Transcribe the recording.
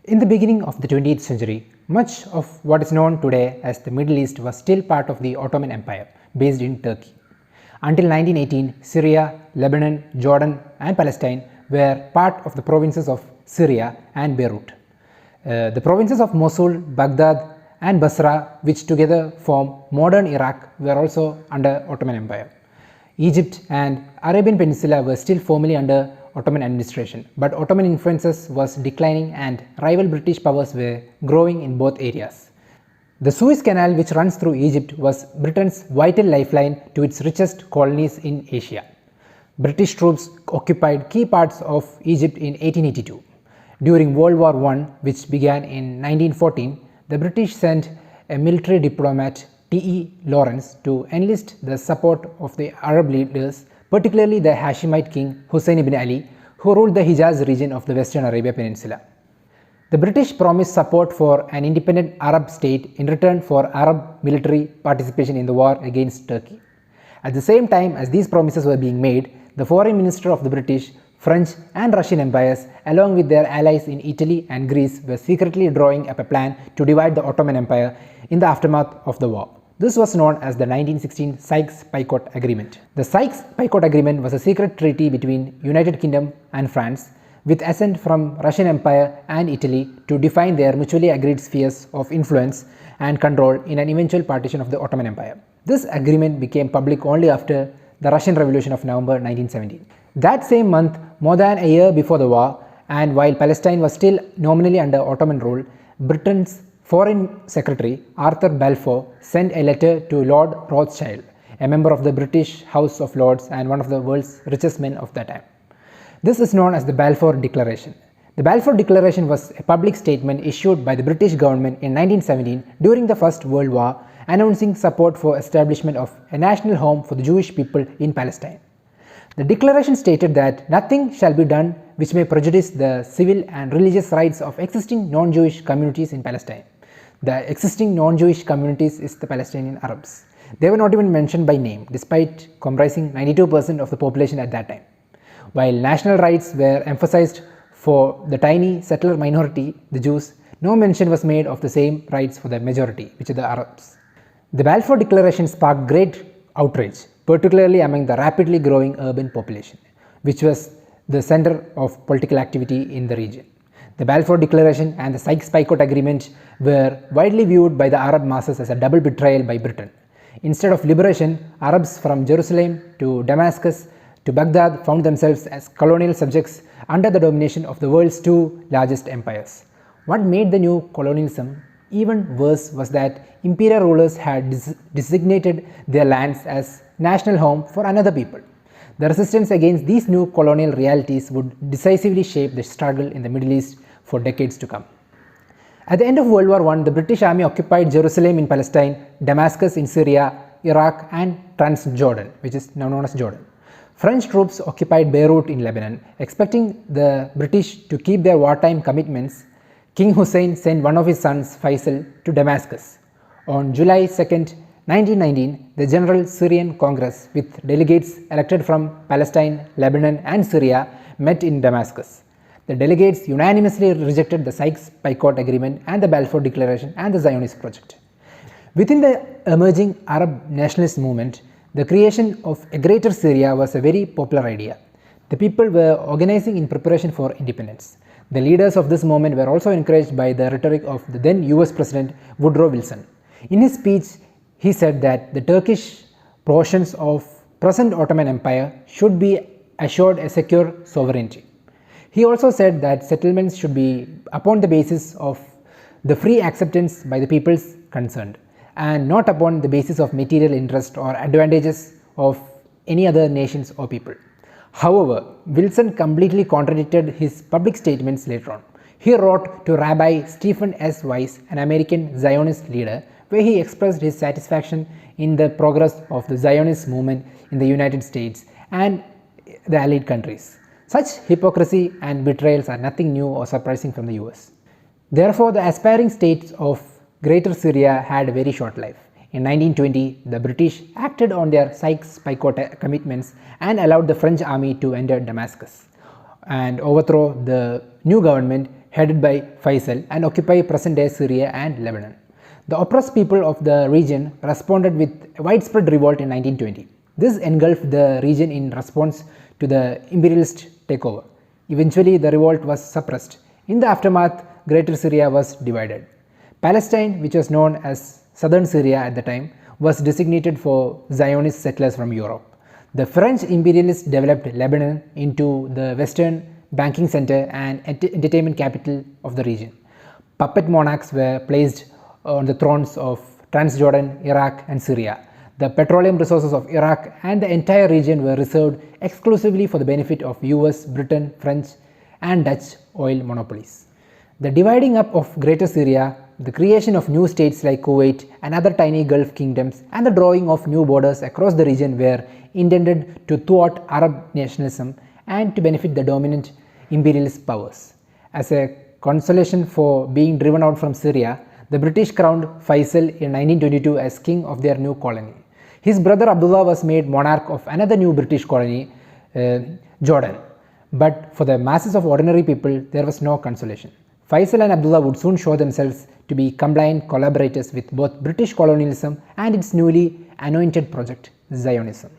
In the beginning of the 20th century, much of what is known today as the Middle East was still part of the Ottoman Empire, based in Turkey. Until 1918, Syria, Lebanon, Jordan and Palestine were part of the provinces of Syria and Beirut. The provinces of Mosul, Baghdad and Basra, which together form modern Iraq, were also under Ottoman Empire. Egypt and Arabian Peninsula were still formally under Ottoman administration, but Ottoman influences was declining and rival British powers were growing in both areas. The Suez Canal, which runs through Egypt, was Britain's vital lifeline to its richest colonies in Asia. British troops occupied key parts of Egypt in 1882. During World War I, which began in 1914, the British sent a military diplomat, T.E. Lawrence, to enlist the support of the Arab leaders, particularly the Hashemite king Hussein ibn Ali, who ruled the Hijaz region of the Western Arabia Peninsula. The British promised support for an independent Arab state in return for Arab military participation in the war against Turkey. At the same time as these promises were being made, the foreign minister of the British, French and Russian empires, along with their allies in Italy and Greece, were secretly drawing up a plan to divide the Ottoman Empire in the aftermath of the war. This was known as the 1916 Sykes-Picot Agreement. The Sykes-Picot Agreement was a secret treaty between United Kingdom and France, with assent from Russian Empire and Italy to define their mutually agreed spheres of influence and control in an eventual partition of the Ottoman Empire. This agreement became public only after the Russian Revolution of November 1917. That same month, more than a year before the war, and while Palestine was still nominally under Ottoman rule, Britain's Foreign Secretary Arthur Balfour sent a letter to Lord Rothschild, a member of the British House of Lords and one of the world's richest men of that time. This is known as the Balfour Declaration. The Balfour Declaration was a public statement issued by the British government in 1917 during the First World War, announcing support for establishment of a national home for the Jewish people in Palestine. The declaration stated that nothing shall be done which may prejudice the civil and religious rights of existing non-Jewish communities in Palestine. The existing non-Jewish communities is the Palestinian Arabs. They were not even mentioned by name, despite comprising 92% of the population at that time. While national rights were emphasized for the tiny settler minority, the Jews, no mention was made of the same rights for the majority, which are the Arabs. The Balfour Declaration sparked great outrage, particularly among the rapidly growing urban population, which was the center of political activity in the region. The Balfour Declaration and the Sykes-Picot Agreement were widely viewed by the Arab masses as a double betrayal by Britain. Instead of liberation, Arabs from Jerusalem to Damascus to Baghdad found themselves as colonial subjects under the domination of the world's two largest empires. What made the new colonialism even worse was that imperial rulers had designated their lands as national home for another people. The resistance against these new colonial realities would decisively shape the struggle in the Middle East for decades to come. At the end of World War I, the British Army occupied Jerusalem in Palestine, Damascus in Syria, Iraq and Transjordan, which is now known as Jordan. French troops occupied Beirut in Lebanon. Expecting the British to keep their wartime commitments, King Hussein sent one of his sons, Faisal, to Damascus. On July 2, 1919, the General Syrian Congress, with delegates elected from Palestine, Lebanon and Syria, met in Damascus. The delegates unanimously rejected the Sykes-Picot Agreement and the Balfour Declaration and the Zionist project. Within the emerging Arab nationalist movement, the creation of a greater Syria was a very popular idea. The people were organizing in preparation for independence. The leaders of this movement were also encouraged by the rhetoric of the then US President Woodrow Wilson. In his speech, he said that the Turkish portions of present Ottoman Empire should be assured a secure sovereignty. He also said that settlements should be upon the basis of the free acceptance by the peoples concerned, and not upon the basis of material interest or advantages of any other nations or people. However, Wilson completely contradicted his public statements later on. He wrote to Rabbi Stephen S. Weiss, an American Zionist leader, where he expressed his satisfaction in the progress of the Zionist movement in the United States and the Allied countries. Such hypocrisy and betrayals are nothing new or surprising from the US. Therefore, the aspiring states of Greater Syria had a very short life. In 1920, the British acted on their Sykes-Picot commitments and allowed the French army to enter Damascus and overthrow the new government headed by Faisal, and occupy present-day Syria and Lebanon. The oppressed people of the region responded with a widespread revolt in 1920. This engulfed the region in response to the imperialist takeover. Eventually, the revolt was suppressed. In the aftermath, Greater Syria was divided. Palestine, which was known as Southern Syria at the time, was designated for Zionist settlers from Europe. The French imperialists developed Lebanon into the Western banking center and entertainment capital of the region. Puppet monarchs were placed on the thrones of Transjordan, Iraq, and Syria. The petroleum resources of Iraq and the entire region were reserved exclusively for the benefit of US, Britain, French, and Dutch oil monopolies. The dividing up of Greater Syria, the creation of new states like Kuwait and other tiny Gulf kingdoms, and the drawing of new borders across the region were intended to thwart Arab nationalism and to benefit the dominant imperialist powers. As a consolation for being driven out from Syria, the British crowned Faisal in 1922 as king of their new colony. His brother Abdullah was made monarch of another new British colony, Jordan. But for the masses of ordinary people, there was no consolation. Faisal and Abdullah would soon show themselves to be compliant collaborators with both British colonialism and its newly anointed project, Zionism.